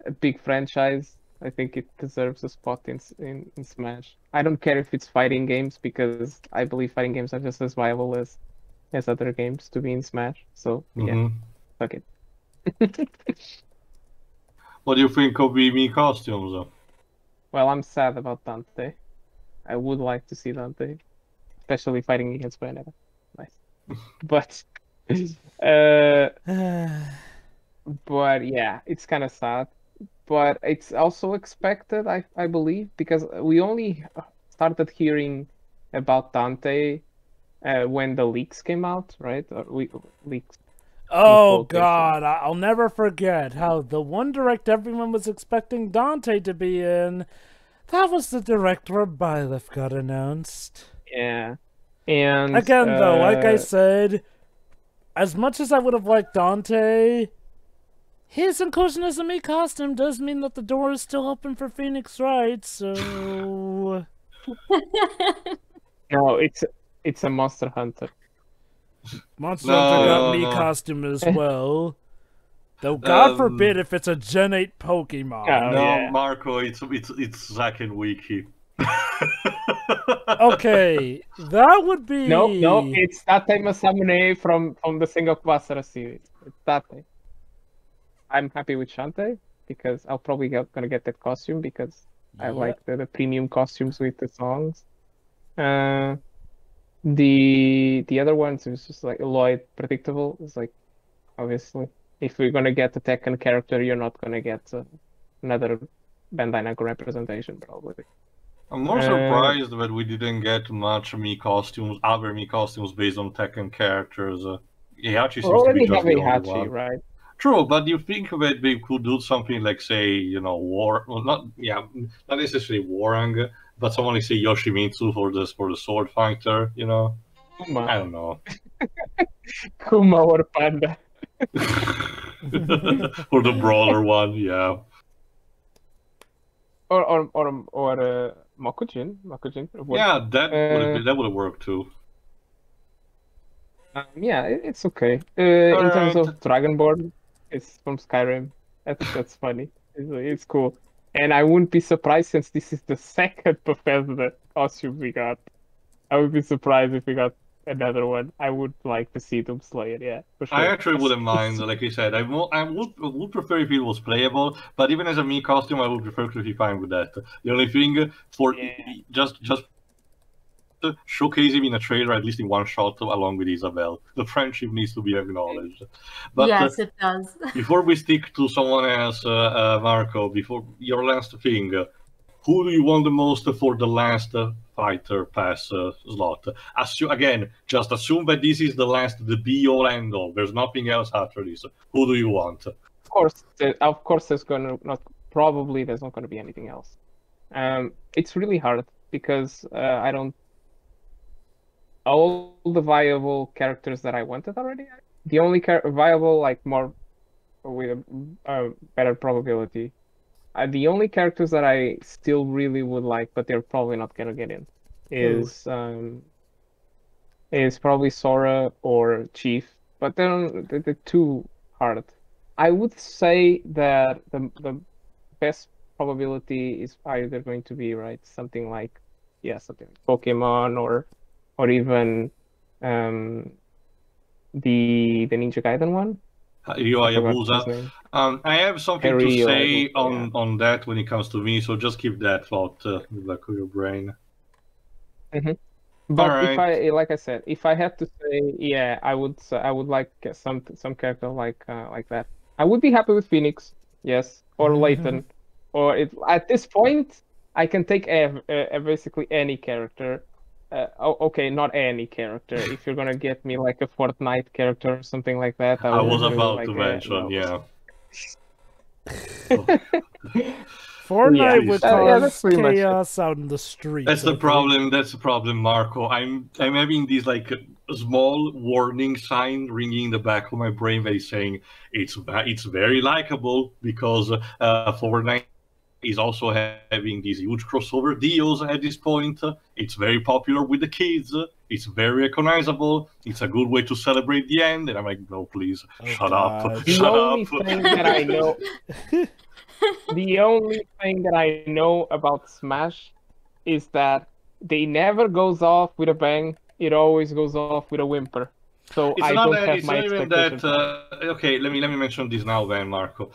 a big franchise. I think it deserves a spot in Smash. I don't care if it's fighting games because I believe fighting games are just as viable as other games to be in Smash. So yeah, fuck it. What do you think of Mimi costumes? Well, I'm sad about Dante. I would like to see Dante, especially fighting against Bayonetta. Nice, but but yeah, it's kind of sad. But it's also expected, I believe, because we only started hearing about Dante when the leaks came out, right? Leaks. Oh god, I'll never forget how the one direct everyone was expecting Dante to be in, that was the direct where Byleth got announced. Yeah. And again, though, like I said, as much as I would have liked Dante, his inclusion as a Mii costume does mean that the door is still open for Phoenix Wright, so... No, it's a Monster Hunter. Monster Hunter got Mii costume as well. Though God forbid if it's a Gen 8 Pokemon. Marco, it's Zack and Wiki. Okay, that would be... No, it's Tate Masamune from the Single Basara series. It's Tate. I'm happy with Shantae, because I'll probably gonna get that costume, because I like the premium costumes with the songs. The other ones is just like Lloyd, predictable. It's like, obviously, if we're gonna get the Tekken character, you're not gonna get another Bandai Namco representation, probably. I'm more surprised that we didn't get much Mii costumes, other Mii costumes based on Tekken characters. Heihachi seems to be just the only one. Right? True, but you think that they could do something like, say, not necessarily Warang, but someone like, say, Yoshimitsu for the sword fighter, Kuma. I don't know. Kuma or Panda. Or the brawler one, yeah. Or Mokujin. Yeah, that would have worked too. Yeah, it's okay. In terms of Dragonborn, it's from Skyrim. I think that's funny. It's cool. And I wouldn't be surprised, since this is the second Bethesda costume we got. I would be surprised if we got another one. I would like to see Doom Slayer, yeah. For sure. I actually wouldn't mind, like I said. I would prefer if it was playable, but even as a Mii costume, I would prefer to be fine with that. The only thing, just to showcase him in a trailer, at least in one shot, along with Isabel. The friendship needs to be acknowledged. But, yes, it does. Before we stick to someone else, Marco, before your last thing, who do you want the most for the last fighter pass slot? Just assume that this is the be-all end-all. There's nothing else after this. Who do you want? Of course, there's not gonna be anything else. It's really hard, because I don't. All the viable characters that I wanted already. The only viable, like, more with a better probability. The only characters that I still really would like, but they're probably not gonna get in, is probably Sora or Chief. But they're too hard. I would say that the best probability is either going to be something like Pokemon or even the Ninja Gaiden one. Ryo Hayabusa. I have something to say on that when it comes to me, so just keep that thought in the back of your brain. Mm-hmm. But if I had to say, I would like some character like that. I would be happy with Phoenix, yes, or Layton, or at this point I can take basically any character. Okay, not any character. If you're gonna get me like a Fortnite character or something like that, I was about to mention, Fortnite would cause chaos out in the streets. That's the problem. That's the problem, Marco. I'm having these like small warning sign ringing in the back of my brain that is saying it's very likable, because Fortnite is also having these huge crossover deals at this point. It's very popular with the kids. It's very recognizable. It's a good way to celebrate the end. And I'm like, no, please, shut up. The only thing that I know... The only thing that I know about Smash is that they never goes off with a bang. It always goes off with a whimper. So I don't have my expectations. Okay, let me mention this now then, Marco.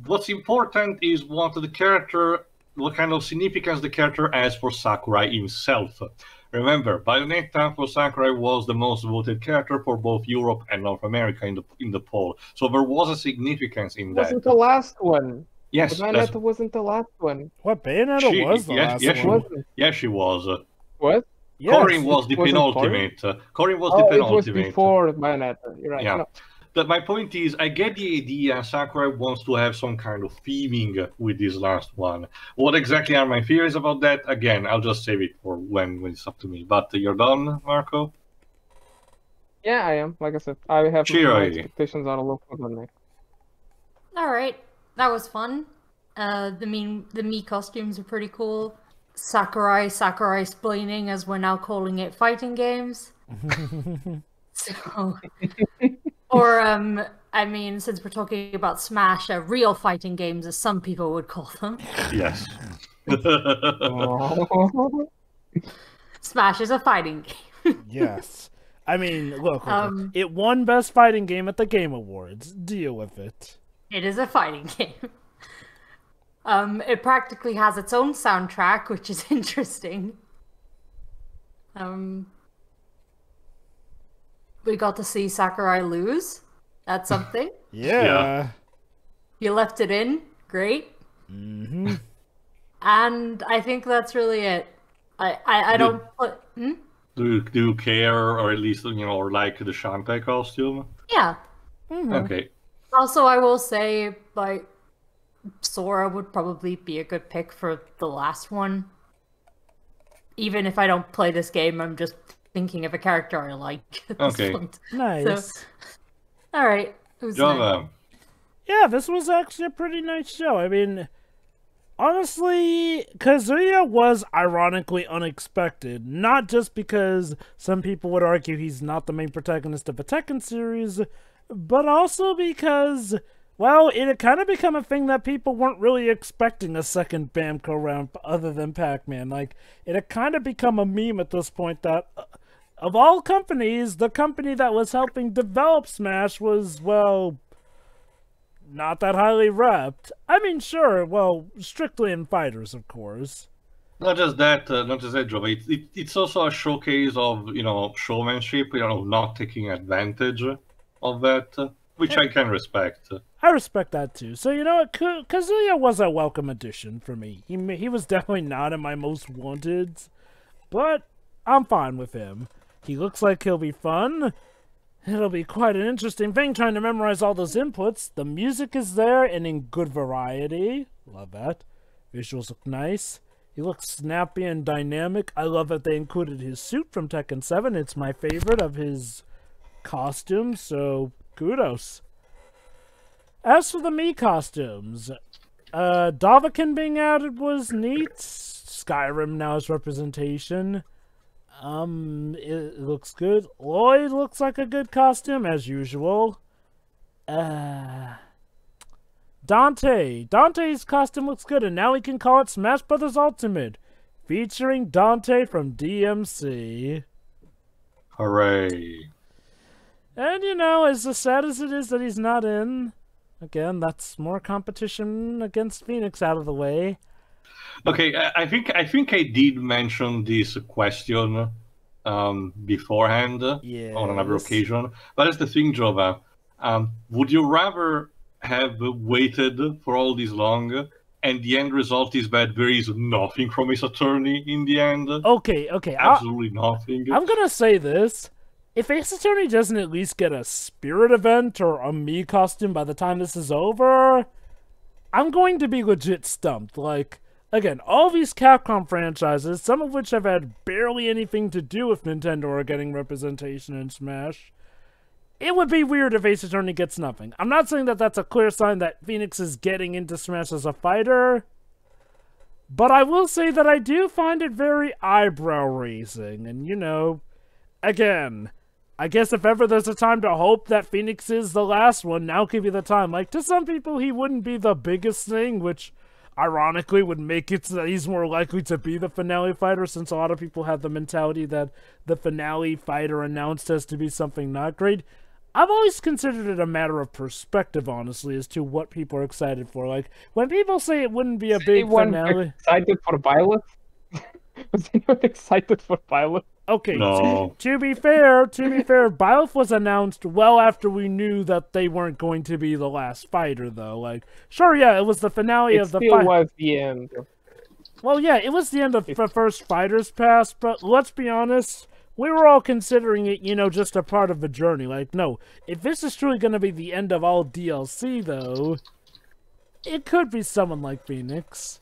What's important is what kind of significance the character has for Sakurai himself. Remember, Bayonetta for Sakurai was the most voted character for both Europe and North America in the poll. So there was a significance in that. Wasn't the last one. Yes. Bayonetta wasn't the last one. What, Bayonetta was the last one? Yes, she was. What? Yes, Corrin was the penultimate. Corrin was the penultimate. It was before Bayonetta. You're right. Yeah. No. my point is, I get the idea Sakurai wants to have some kind of theming with this last one. What exactly are my theories about that? Again, I'll just save it for when it's up to me. But you're done, Marco? Yeah, I am. Like I said, I have my expectations are a little further next. All right, that was fun. The me costumes are pretty cool. Sakurai splaining, as we're now calling it, fighting games. So, or I mean, since we're talking about Smash, real fighting games, as some people would call them. Yes. Smash is a fighting game. Yes. I mean, look, it won Best Fighting Game at the Game Awards. Deal with it. It is a fighting game. It practically has its own soundtrack, which is interesting. We got to see Sakurai lose. That's something. Yeah. You left it in. Great. Mm-hmm. And I think that's really it. I don't put... Do you care, or at least, or like the Shantae costume? Yeah. Mm-hmm. Okay. Also, I will say, like, Sora would probably be a good pick for the last one. Even if I don't play this game, I'm just thinking of a character I like at this point. Nice. So, alright. Nice. Yeah, this was actually a pretty nice show. I mean, honestly, Kazuya was ironically unexpected. Not just because some people would argue he's not the main protagonist of the Tekken series, but also because, well, it had kind of become a thing that people weren't really expecting a second Bamco round other than Pac-Man. Like, it had kind of become a meme at this point that, of all companies, the company that was helping develop Smash was, well, not that highly repped. I mean, sure, well, strictly in fighters, of course. Not just that, Joe. It's also a showcase of, showmanship, not taking advantage of that, which I can respect. I respect that too. So, Kazuya was a welcome addition for me. He was definitely not in my most wanted, but I'm fine with him. He looks like he'll be fun. It'll be quite an interesting thing trying to memorize all those inputs. The music is there and in good variety. Love that. Visuals look nice. He looks snappy and dynamic. I love that they included his suit from Tekken 7. It's my favorite of his costumes, so kudos. As for the Mii costumes, Davakin being added was neat. Skyrim now has representation. It looks good. Lloyd looks like a good costume, as usual. Dante's costume looks good, and now we can call it Smash Bros. Ultimate, featuring Dante from DMC. Hooray. And, as sad as it is that he's not in, again, that's more competition against Phoenix out of the way. Okay, I think I did mention this question beforehand on another occasion. But that's the thing, Jova. Would you rather have waited for all this long, and the end result is that there is nothing from his attorney in the end? Okay. Absolutely nothing. I'm gonna say this. If Ace Attorney doesn't at least get a spirit event or a Mii costume by the time this is over, I'm going to be legit stumped. Like, again, all these Capcom franchises, some of which have had barely anything to do with Nintendo, are getting representation in Smash. It would be weird if Ace Attorney gets nothing. I'm not saying that that's a clear sign that Phoenix is getting into Smash as a fighter, but I will say that I do find it very eyebrow-raising. And, again, I guess if ever there's a time to hope that Phoenix is the last one, now could be the time. Like, to some people, he wouldn't be the biggest thing, which ironically would make it so that he's more likely to be the finale fighter, since a lot of people have the mentality that the finale fighter announced has to be something not great. I've always considered it a matter of perspective, honestly, as to what people are excited for. Like, when people say it wouldn't be a big finale... excited for Violet? Was anyone excited for Violet? Okay, no. to be fair, Byleth was announced well after we knew that they weren't going to be the last fighter, though. Like, sure, yeah, it was the finale of the fight. It still was the end. Well, yeah, it was the end of the first Fighters Pass, but let's be honest, we were all considering it, you know, just a part of the journey. Like, no, if this is truly going to be the end of all DLC, though, it could be someone like Phoenix.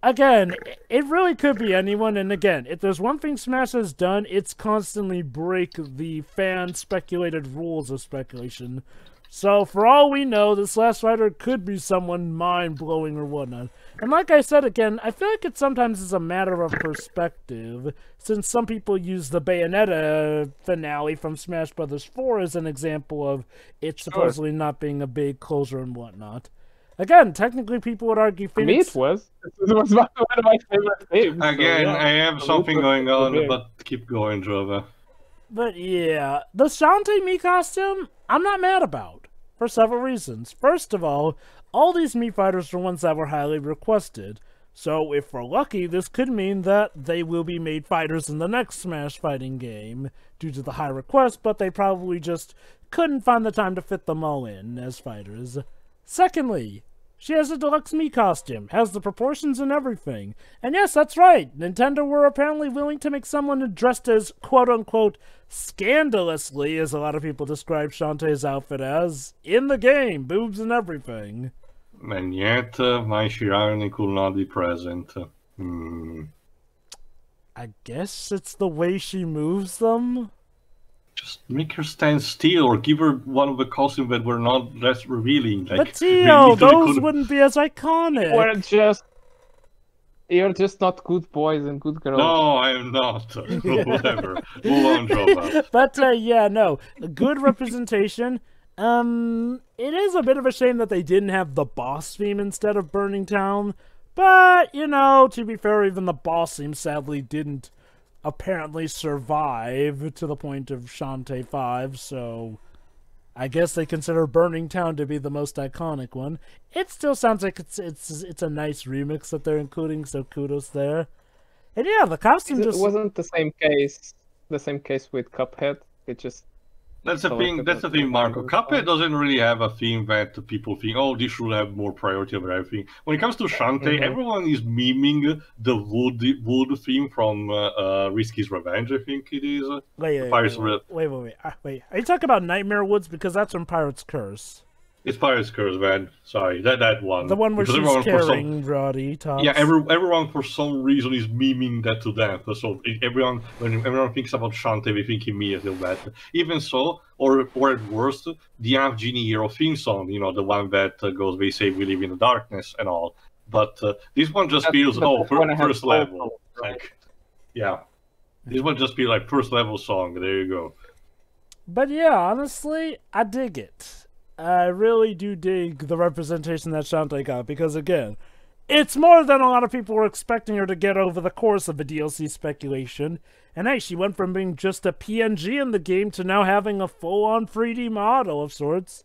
Again, it really could be anyone, and again, if there's one thing Smash has done, it's constantly break the fan-speculated rules of speculation. So, for all we know, this last fighter could be someone mind-blowing or whatnot. And like I said again, I feel like it sometimes is a matter of perspective, since some people use the Bayonetta finale from Smash Bros. 4 as an example of it supposedly not being a big closer and whatnot. Again, technically people would argue Phoenix... For me it was. It was one of my favorite games. Again, so, yeah. I have something going on, but keep going, Jova. But yeah, the Shantae Mii costume, I'm not mad about, for several reasons. First of all these Mii fighters are ones that were highly requested. So if we're lucky, this could mean that they will be made fighters in the next Smash fighting game due to the high request, but they probably just couldn't find the time to fit them all in as fighters. Secondly, she has a deluxe Mii costume, has the proportions and everything. And yes, that's right, Nintendo were apparently willing to make someone dressed as, quote-unquote, scandalously, as a lot of people describe Shantae's outfit as, in the game, boobs and everything. And yet, my Shirayune could not be present. I guess it's the way she moves them? Just make her stand still, or give her one of the costumes that were not less revealing. Like, but Tio, those wouldn't be as iconic. You're just not good boys and good girls. No, I am not. Whatever. Move on, Jova. But yeah, no, good representation. It is a bit of a shame that they didn't have the boss theme instead of Burning Town. But, you know, to be fair, even the boss theme sadly didn't apparently survive to the point of Shantae 5, so I guess they consider Burning Town to be the most iconic one. It still sounds like it's a nice remix that they're including, so kudos there. And yeah, the costume It wasn't the same case with Cuphead. It just... That's the thing, Marco. Cuphead doesn't really have a theme that people think, oh, this should have more priority over everything. When it comes to Shantae, everyone is miming the wood theme from Risky's Revenge, I think it is. Wait. Are you talking about Nightmare Woods? Because that's from Pirate's Curse. It's Pirate's Curse, man. Sorry, that one. The one where she's carrying Roddy tops. Yeah, everyone for some reason is memeing that to death. So when everyone thinks about Shantae, they think immediately of that. Even so, or at worst, the Half Genie Hero theme song, you know, the one that goes, they say we live in the darkness and all. But this one just feels, first level. Like, yeah. This one just feels like first level song. There you go. But yeah, honestly, I dig it. I really do dig the representation that Shantae got, because again, it's more than a lot of people were expecting her to get over the course of the DLC speculation. And hey, she went from being just a PNG in the game to now having a full-on 3D model of sorts.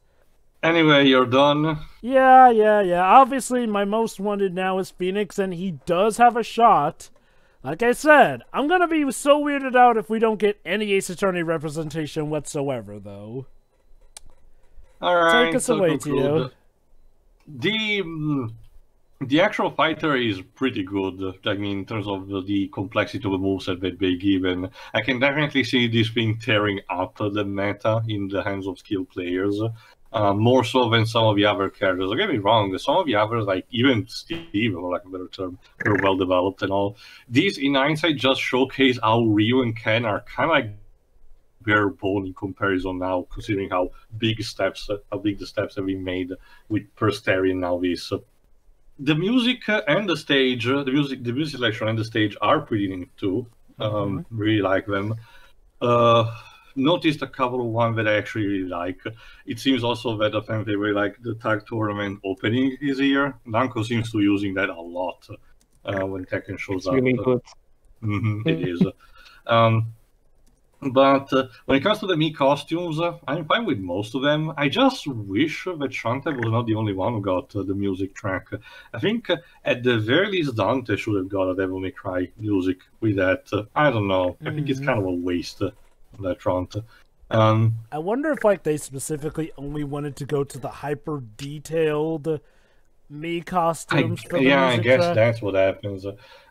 Anyway, you're done. Yeah. Obviously, my most wanted now is Phoenix, and he does have a shot. Like I said, I'm gonna be so weirded out if we don't get any Ace Attorney representation whatsoever, though. Alright, take us away, Tio. The actual fighter is pretty good. I mean, in terms of the complexity of the moveset that they give, and I can definitely see this thing tearing up the meta in the hands of skilled players. More so than some of the other characters. Don't get me wrong, some of the others, like even Steve, for lack of a better term, are well developed and all. These, in hindsight, just showcase how Ryu and Ken are kind of like bare bone in comparison now, considering how big the steps have been made with first Terry and now this. The music and the stage, the music selection and the stage are pretty neat too. Really like them. Noticed a couple of ones that I actually really like. It seems also that the fans, they really like the tag tournament opening this year. Namco seems to using that a lot when Tekken shows up. Really good. It is. But when it comes to the Mii costumes, I'm fine with most of them. I just wish that Shantae was not the only one who got the music track. I think at the very least Dante should have got a Devil May Cry music with that. I don't know. I think it's kind of a waste on that front. I wonder if like they specifically only wanted to go to the hyper detailed me costumes for the yeah, I music guess track. that's what happens.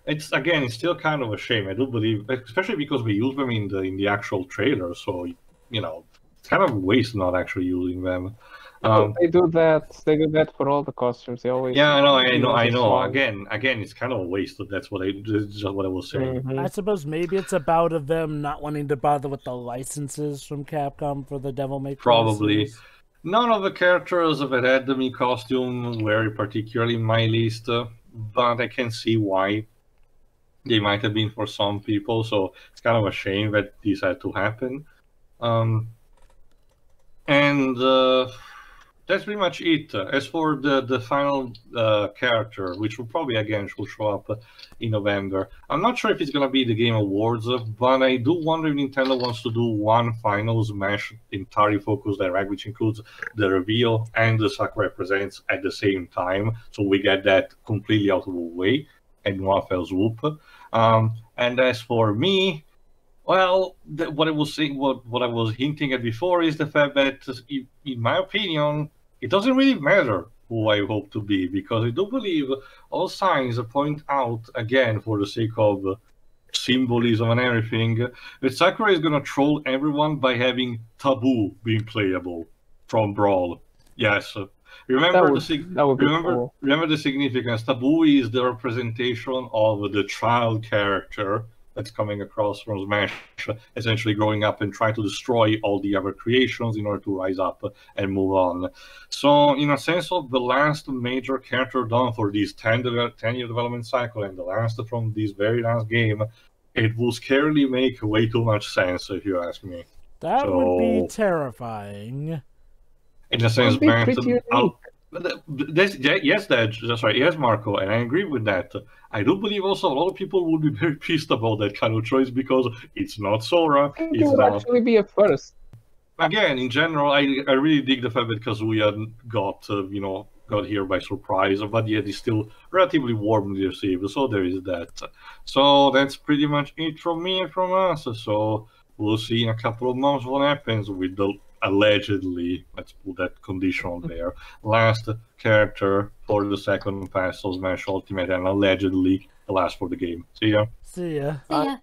It's still kind of a shame. I do believe, especially because we use them in the actual trailer. So you know, it's kind of a waste not actually using them. They do that. They do that for all the costumes. They always. Yeah, I use know. a song. Again, it's kind of a waste. That's just what I was saying. Mhm. I suppose maybe it's about them not wanting to bother with the licenses from Capcom for the Devil May Cry Probably. series. None of the characters that had the me costume were particularly in my list, but I can see why they might have been for some people. So it's kind of a shame that this had to happen. And that's pretty much it. As for the final character, which will probably again should show up in November, I'm not sure if it's gonna be the Game Awards, but I do wonder if Nintendo wants to do one final Smash entirely focused direct, which includes the reveal and the Sakurai Presents at the same time, so we get that completely out of the way in one fell swoop. And as for me, well, what I was saying, what I was hinting at before is the fact that, in my opinion, it doesn't really matter who I hope to be, because I do believe all signs point out, again, for the sake of symbolism and everything, that Sakurai is gonna troll everyone by having Taboo being playable from Brawl. Yes. Remember remember the significance. Taboo is the representation of the child character that's coming across from Smash, essentially growing up and trying to destroy all the other creations in order to rise up and move on. So, in a sense of the last major character done for this 10-year development cycle, and the last from this very last game, it will scarily make way too much sense, if you ask me. That would be terrifying. In a sense, that's right. Yes, Marco, and I agree with that. I do believe also a lot of people would be very pissed about that kind of choice because it's not Sora. It would actually be a first. Again, in general, I really dig the fact that Kazuya got here by surprise, but yet is still relatively warmly received. So there is that. So that's pretty much it from me and from us. So we'll see in a couple of months what happens with the allegedly, let's put that conditional there, last character for the second pass of Smash Ultimate, and allegedly the last for the game. See ya. See ya. See ya.